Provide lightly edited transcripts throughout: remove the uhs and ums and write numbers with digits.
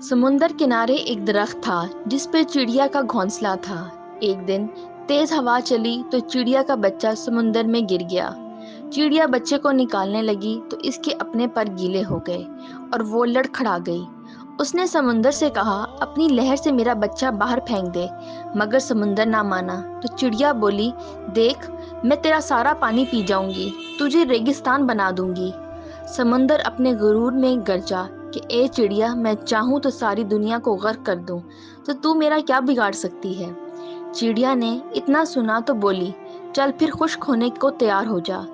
समुंदर किनारे एक दरख्त था जिस पे चिड़िया का घोंसला था। एक दिन तेज हवा चली तो चिड़िया का बच्चा समुंदर में गिर गया। चिड़िया बच्चे को निकालने लगी तो इसके अपने पर गीले हो गए और वो लड़खड़ा गई। उसने समुंदर से कहा, अपनी लहर से मेरा बच्चा बाहर फेंक दे, मगर समुंदर ना माना। तो चिड़िया बोली, देख, मैं तेरा सारा पानी पी जाऊंगी, तुझे रेगिस्तान बना दूंगी। समंदर अपने गुरूर में गरजा कि ए चिड़िया, मैं चाहूँ तो सारी दुनिया को गर्क कर दूं, तो तू मेरा क्या बिगाड़ सकती है। चिड़िया ने इतना सुना तो बोली, चल फिर खुश्क होने को तैयार हो जा।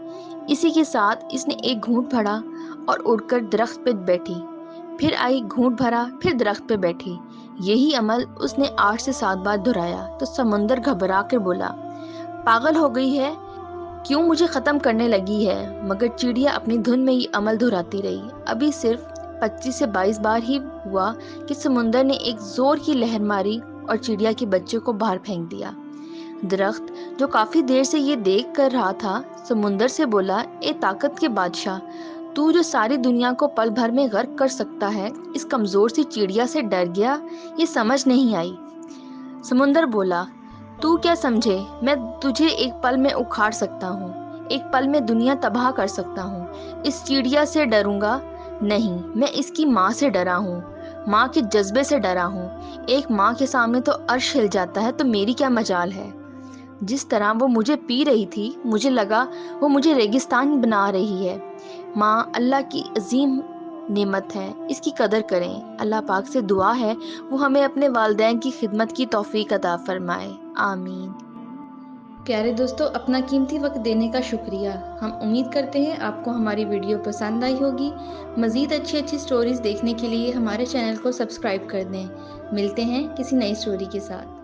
इसी के साथ इसने एक घूंट भरा और उड़कर दरख्त पे बैठी। फिर आई, घूंट भरा, फिर दरख्त पे बैठी। यही अमल उसने 8 से 7 बार दोहराया तो समुंदर घबरा कर बोला, पागल हो गई है, क्यों मुझे खत्म करने लगी है। मगर चिड़िया अपनी धुन में ही अमल दोहराती रही। अभी सिर्फ 25 से 22 बार ही हुआ कि समुंदर ने एक जोर की लहर मारी और चिड़िया के बच्चे को बाहर फेंक दिया। दरख्त, जो काफी देर से ये देख कर रहा था, समुंदर से बोला, ए ताकत के बादशाह, तू जो सारी दुनिया को पल भर में गर्क कर सकता है, इस कमजोर सी चिड़िया से डर गया, ये समझ नहीं आई। समुंदर बोला, तू क्या समझे, मैं तुझे एक पल में उखाड़ सकता हूँ, एक पल में दुनिया तबाह कर सकता हूँ। इस चिड़िया से डरूंगा नहीं, मैं इसकी माँ से डरा हूँ, माँ के जज्बे से डरा हूँ। एक माँ के सामने तो अर्श हिल जाता है, तो मेरी क्या मजाल है। जिस तरह वो मुझे पी रही थी, मुझे लगा वो मुझे रेगिस्तान बना रही है। माँ अल्लाह की अजीम नेमत है, इसकी कदर करें। अल्लाह पाक से दुआ है वो हमें अपने वालिदैन की खिदमत की तौफीक अता फरमाए, आमीन। प्यारे दोस्तों, अपना कीमती वक्त देने का शुक्रिया। हम उम्मीद करते हैं आपको हमारी वीडियो पसंद आई होगी। मज़ीद अच्छी अच्छी स्टोरीज़ देखने के लिए हमारे चैनल को सब्सक्राइब कर दें। मिलते हैं किसी नई स्टोरी के साथ।